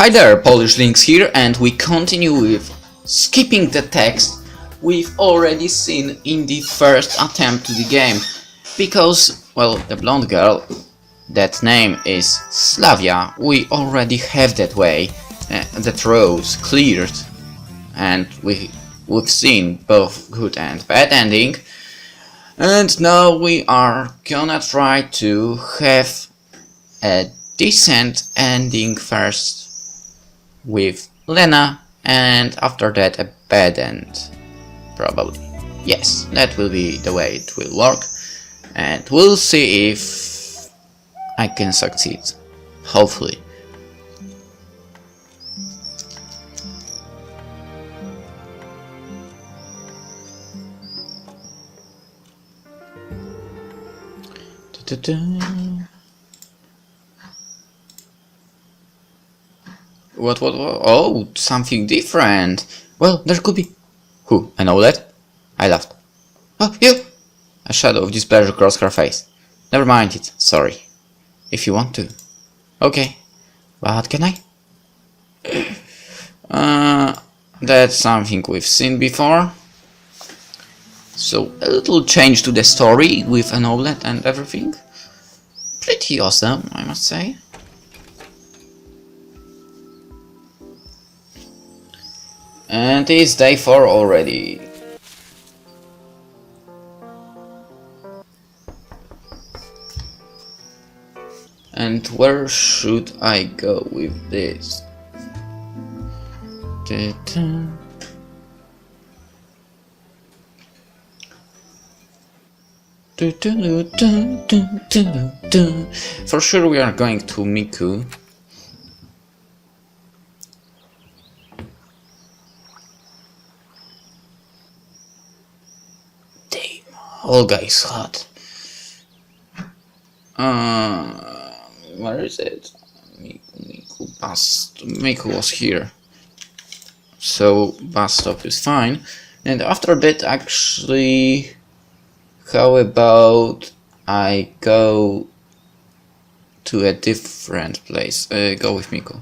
Hi there, PolishLynx here, and we continue with skipping the text we've already seen in the first attempt to the game. Because, well, the blonde girl, that name is Slavia, we already have that way, that rows cleared, and we've seen both good and bad ending. And now we are gonna try to have a decent ending first with Lena, and after that a bad end, probably. Yes, that will be the way it will work, and we'll see if I can succeed, hopefully. What? Oh, something different. Well, there could be. Who? I know that. I laughed. Oh, you! A shadow of displeasure crossed her face. Never mind it. Sorry. If you want to. Okay. But can I? That's something we've seen before. So, a little change to the story with an omelette and everything. Pretty awesome, I must say. And it's day 4 already. And where should I go with this? For sure we are going to Miku. Olga is hot. Where is it? Miku was here. So bus stop is fine. And after that, actually, how about I go to a different place? Go with Miku.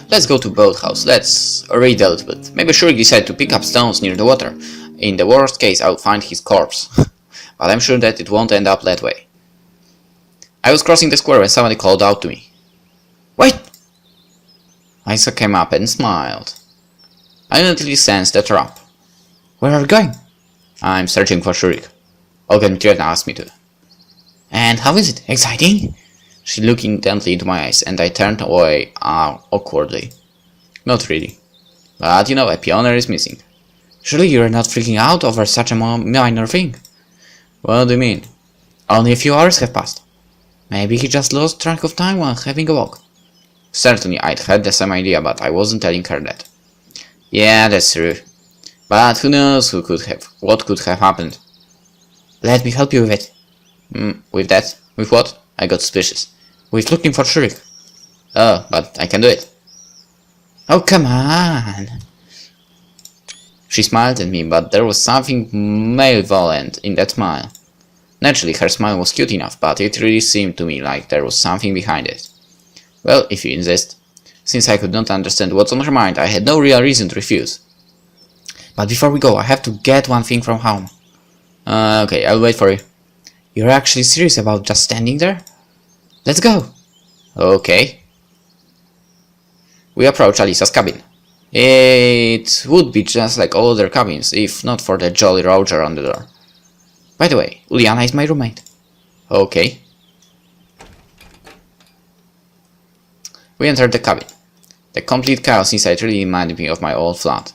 Let's go to boathouse. Let's read a little bit. Maybe Shurik decided to pick up stones near the water. In the worst case, I'll find his corpse. But I'm sure that it won't end up that way. I was crossing the square when somebody called out to me. Wait! Isa came up and smiled. I immediately sensed a trap. Where are you going? I'm searching for Shurik. Olga Dmitrievna asked me to. And how is it? Exciting? She looked intently into my eyes, and I turned away awkwardly. Not really. But you know, a pioneer is missing. Surely you're not freaking out over such a minor thing? What do you mean? Only a few hours have passed. Maybe he just lost track of time while having a walk. Certainly I'd had the same idea, but I wasn't telling her that. Yeah, that's true. But who knows what could have happened. Let me help you with it. With that? With what? I got suspicious. With looking for Shurik. Oh, but I can do it. Oh, come on! She smiled at me, but there was something malevolent in that smile. Naturally, her smile was cute enough, but it really seemed to me like there was something behind it. Well, if you insist. Since I could not understand what's on her mind, I had no real reason to refuse. But before we go, I have to get one thing from home. Okay, I'll wait for you. You're actually serious about just standing there? Let's go! Okay. We approach Alisa's cabin. It would be just like all other cabins, if not for the Jolly Roger on the door. By the way, Uliana is my roommate. Okay. We entered the cabin. The complete chaos inside really reminded me of my old flat.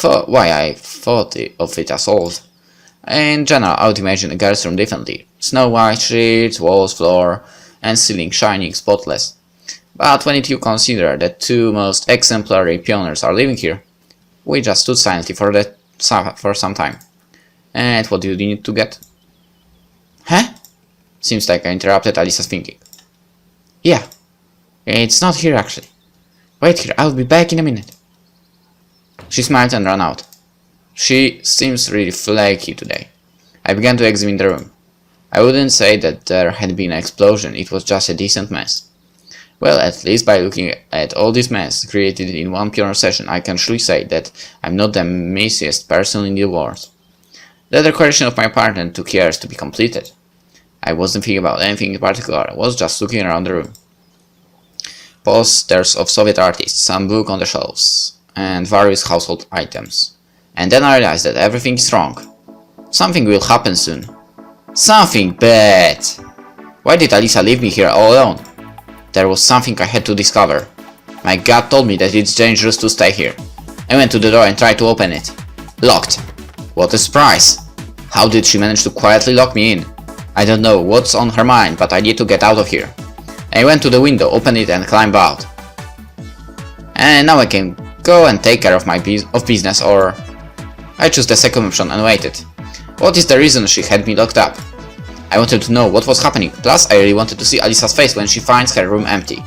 Why I thought of it as old. In general, I would imagine a girl's room differently. Snow white sheets, walls, floor, and ceiling shining spotless. But when you consider that two most exemplary pioneers are living here, we just stood silently for some time. And what do you need to get? Huh? Seems like I interrupted Alisa's thinking. Yeah, it's not here actually. Wait here, I'll be back in a minute. She smiled and ran out. She seems really flaky today. I began to examine the room. I wouldn't say that there had been an explosion, it was just a decent mess. Well, at least by looking at all this mess created in one pure session, I can surely say that I'm not the messiest person in the world. The decoration of my apartment took years to be completed. I wasn't thinking about anything in particular, I was just looking around the room. Posters of Soviet artists, some book on the shelves, and various household items. And then I realized that everything is wrong. Something will happen soon. Something bad! Why did Alisa leave me here all alone? There was something I had to discover. My gut told me that it's dangerous to stay here. I went to the door and tried to open it. Locked. What a surprise! How did she manage to quietly lock me in? I don't know what's on her mind, but I need to get out of here. I went to the window, opened it and climbed out. And now I can go and take care of my business, or... I chose the second option and waited. What is the reason she had me locked up? I wanted to know what was happening, plus I really wanted to see Alisa's face when she finds her room empty.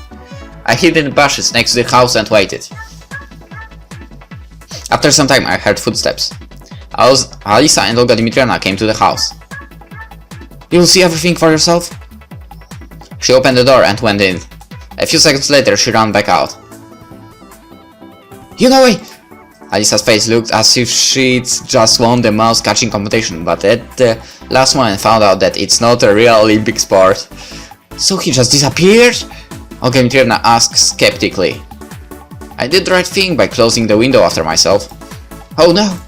I hid in the bushes next to the house and waited. After some time I heard footsteps. Alisa and Olga Dmitrievna came to the house. "You'll see everything for yourself?" She opened the door and went in. A few seconds later she ran back out. "You know it!" Alisa's face looked as if she'd just won the mouse catching competition, but at the last moment found out that it's not a real Olympic sport. "So he just disappeared?" Olga Dmitrievna asked skeptically. "I did the right thing by closing the window after myself." "Oh no!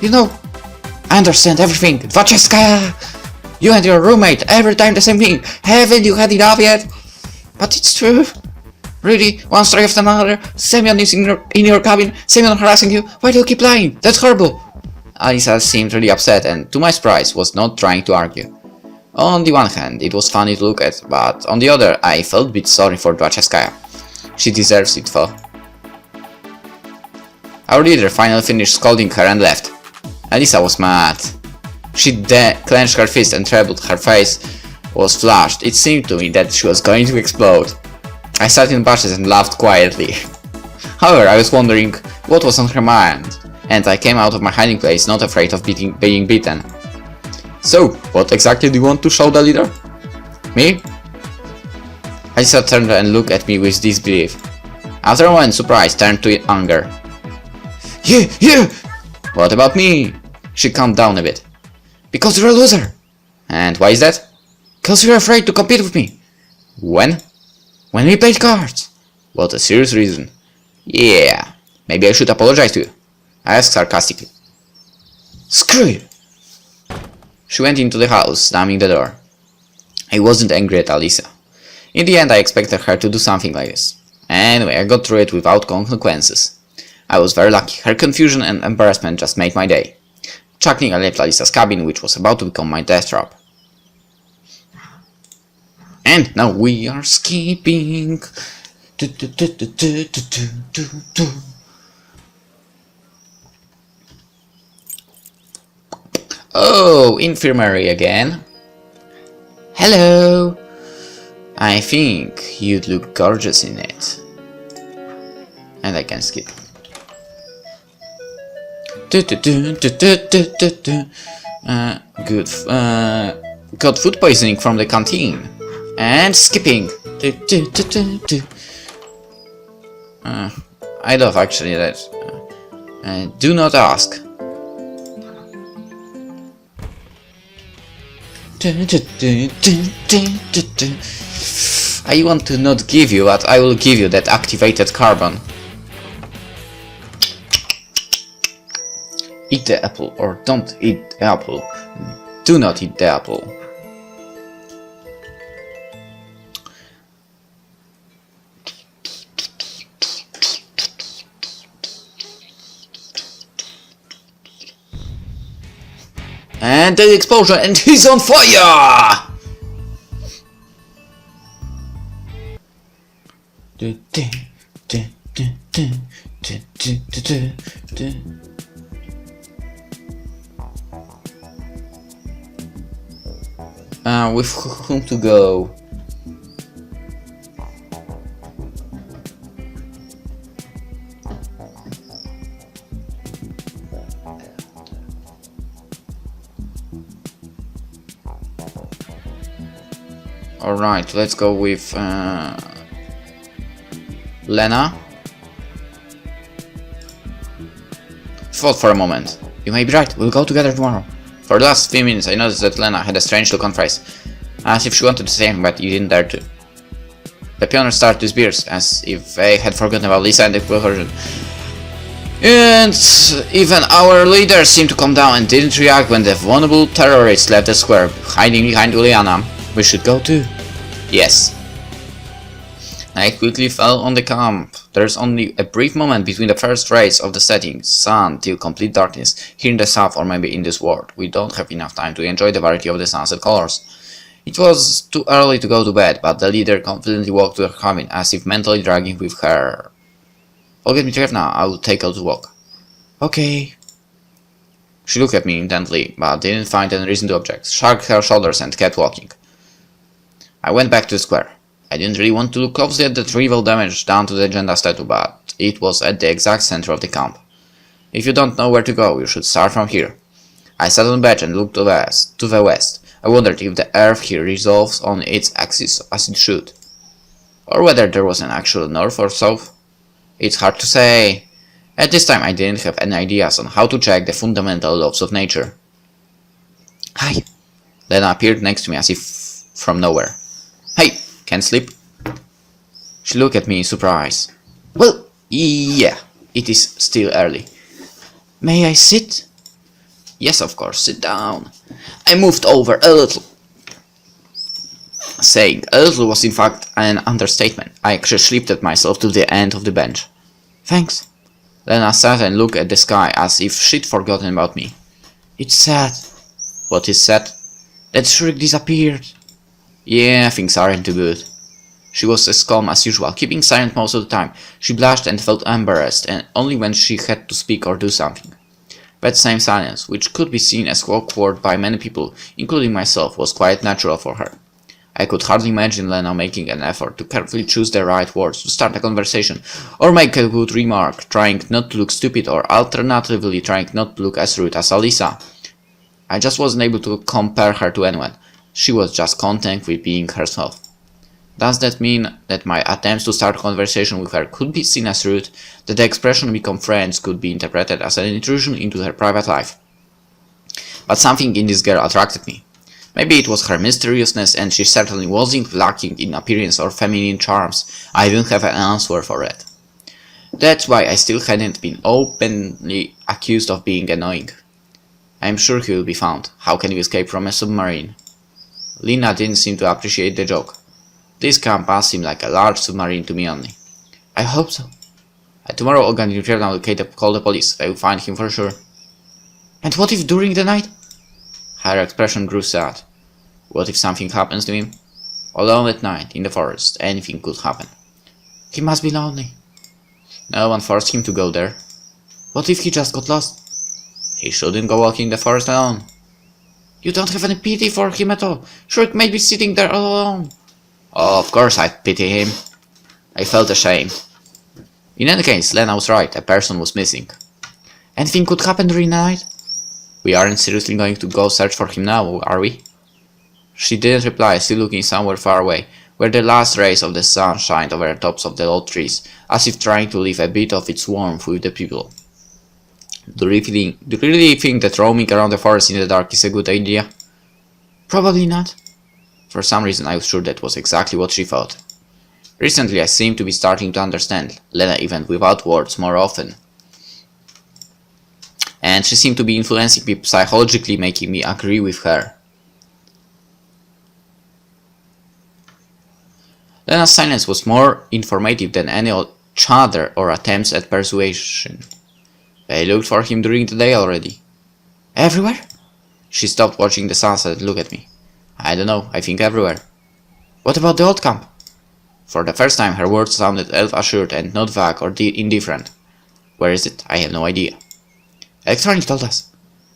You know, I understand everything. Dvacheskaya! You and your roommate every time the same thing. Haven't you had enough yet?" "But it's true. Really, one story after another. Semyon is in your cabin. Semyon harassing you. Why do you keep lying? That's horrible." Alisa seemed really upset and, to my surprise, was not trying to argue. On the one hand, it was funny to look at, but on the other, I felt a bit sorry for Dvacheskaya. She deserves it, though. Our leader finally finished scolding her and left. Alisa was mad. She clenched her fist and trembled. Her face was flushed. It seemed to me that she was going to explode. I sat in bushes and laughed quietly. However, I was wondering what was on her mind, and I came out of my hiding place not afraid of being beaten. "So, what exactly do you want to show the leader?" "Me?" Alisa turned and looked at me with disbelief. After a moment, surprise turned to anger. You! "What about me?" She calmed down a bit. "Because you're a loser." "And why is that?" "Because you're afraid to compete with me." "When?" "When we played cards." "What a serious reason." "Yeah, maybe I should apologize to you," I asked sarcastically. "Screw you." She went into the house, slamming the door. I wasn't angry at Alisa. In the end, I expected her to do something like this. Anyway, I got through it without consequences. I was very lucky. Her confusion and embarrassment just made my day. Chuckling, I left Alisa's cabin, which was about to become my death trap. And now we are skipping. Oh, infirmary again. Hello. I think you'd look gorgeous in it. And I can skip. Got food poisoning from the canteen. And skipping. I love actually that. Do not ask. I want to not give you, but I will give you that activated carbon. Eat the apple or don't eat the apple. Do not eat the apple. And the explosion, and he's on fire! With whom to go? Alright, let's go with Lena. Thought for a moment. You may be right, we'll go together tomorrow. For the last few minutes I noticed that Lena had a strange look on face, as if she wanted to say something but you didn't dare to. The pioneers started to disperse, as if they had forgotten about Lisa and the coercion. And even our leader seemed to calm down and didn't react when the vulnerable terrorists left the square, hiding behind Uliana. We should go too. Yes. Night quickly fell on the camp. There's only a brief moment between the first rays of the setting sun till complete darkness, here in the south or maybe in this world. We don't have enough time to enjoy the variety of the sunset colors. It was too early to go to bed, but the leader confidently walked to her cabin, as if mentally dragging with her. I'll get me dressed now, I will take out to walk. Okay. She looked at me intently, but didn't find any reason to object, shrugged her shoulders and kept walking. I went back to the square. I didn't really want to look closely at the trivial damage done to the agenda statue, but it was at the exact center of the camp. If you don't know where to go, you should start from here. I sat on the bench and looked to the west. I wondered if the earth here revolves on its axis as it should, or whether there was an actual north or south. It's hard to say. At this time I didn't have any ideas on how to check the fundamental laws of nature. Hi. Lena appeared next to me as if from nowhere. Hey, can't sleep? She looked at me in surprise. Well, yeah, it is still early. May I sit? Yes, of course, sit down. I moved over a little. Saying a little was in fact an understatement. I actually shifted myself to the end of the bench. Thanks. Lena sat and looked at the sky as if she'd forgotten about me. It's sad. What is sad? That Shriek disappeared. Yeah, things aren't too good. She was as calm as usual, keeping silent most of the time. She blushed and felt embarrassed, and only when she had to speak or do something. That same silence, which could be seen as awkward by many people, including myself, was quite natural for her. I could hardly imagine Lena making an effort to carefully choose the right words to start a conversation, or make a good remark, trying not to look stupid or alternatively trying not to look as rude as Alisa. I just wasn't able to compare her to anyone. She was just content with being herself. Does that mean that my attempts to start a conversation with her could be seen as rude, that the expression become friends could be interpreted as an intrusion into her private life? But something in this girl attracted me. Maybe it was her mysteriousness, and she certainly wasn't lacking in appearance or feminine charms. I didn't have an answer for it. That's why I still hadn't been openly accused of being annoying. I'm sure he will be found. How can you escape from a submarine? Lena didn't seem to appreciate the joke. This campus seemed like a large submarine to me only. I hope so. Tomorrow Ogan will call the police. They will find him for sure. And what if during the night? Her expression grew sad. What if something happens to him? Alone at night, in the forest, anything could happen. He must be lonely. No one forced him to go there. What if he just got lost? He shouldn't go walking in the forest alone. You don't have any pity for him at all. Shriek may be sitting there all alone. Oh, of course I'd pity him. I felt ashamed. In any case, Lena was right, a person was missing. Anything could happen during the night? We aren't seriously going to go search for him now, are we? She didn't reply, still looking somewhere far away, where the last rays of the sun shined over the tops of the old trees, as if trying to leave a bit of its warmth with the people. Do you really think that roaming around the forest in the dark is a good idea? Probably not. For some reason I was sure that was exactly what she thought. Recently I seemed to be starting to understand Lena even without words more often. And she seemed to be influencing me psychologically, making me agree with her. Lena's silence was more informative than any chatter or attempts at persuasion. They looked for him during the day already. Everywhere? She stopped watching the sunset and looked at me. I don't know, I think everywhere. What about the old camp? For the first time her words sounded self-assured and not vague or indifferent. Where is it? I have no idea. Electronic told us.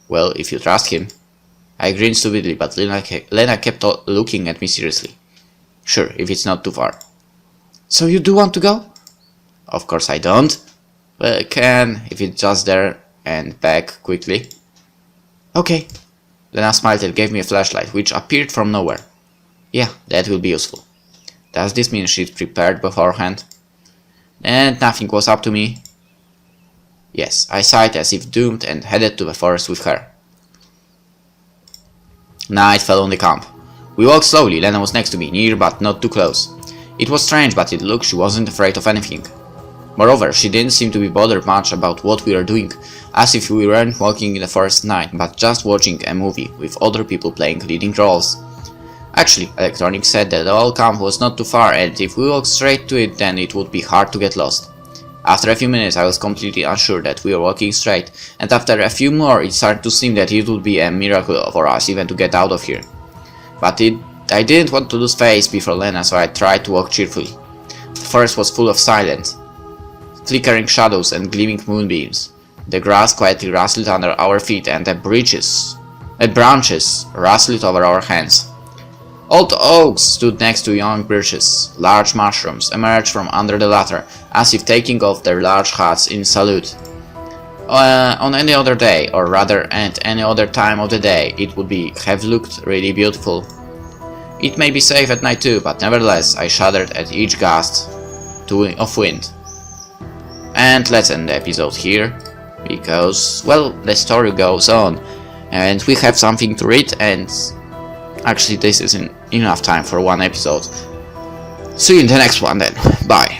Well, if you trust him. I grinned stupidly, but Lena kept looking at me seriously. Sure, if it's not too far. So you do want to go? Of course I don't. Well, I can, if it's just there and back quickly. Okay. Lena smiled and gave me a flashlight, which appeared from nowhere. Yeah, that will be useful. Does this mean she's prepared beforehand? And nothing was up to me? Yes, I sighed as if doomed and headed to the forest with her. Night fell on the camp. We walked slowly. Lena was next to me, near but not too close. It was strange, but it looked she wasn't afraid of anything. Moreover, she didn't seem to be bothered much about what we were doing, as if we weren't walking in the forest night, but just watching a movie, with other people playing leading roles. Actually, Electronic said that the old camp was not too far, and if we walked straight to it, then it would be hard to get lost. After a few minutes I was completely unsure that we were walking straight, and after a few more it started to seem that it would be a miracle for us even to get out of here. But I didn't want to lose face before Lena, so I tried to walk cheerfully. The forest was full of silence, flickering shadows and gleaming moonbeams. The grass quietly rustled under our feet, and the branches rustled over our hands. Old oaks stood next to young birches. Large mushrooms emerged from under the latter, as if taking off their large hats in salute. On any other day, or rather at any other time of the day, it would have looked really beautiful. It may be safe at night too, but nevertheless I shuddered at each gust of wind. And let's end the episode here, because, well, the story goes on, and we have something to read, and actually this isn't enough time for one episode. See you in the next one then. Bye.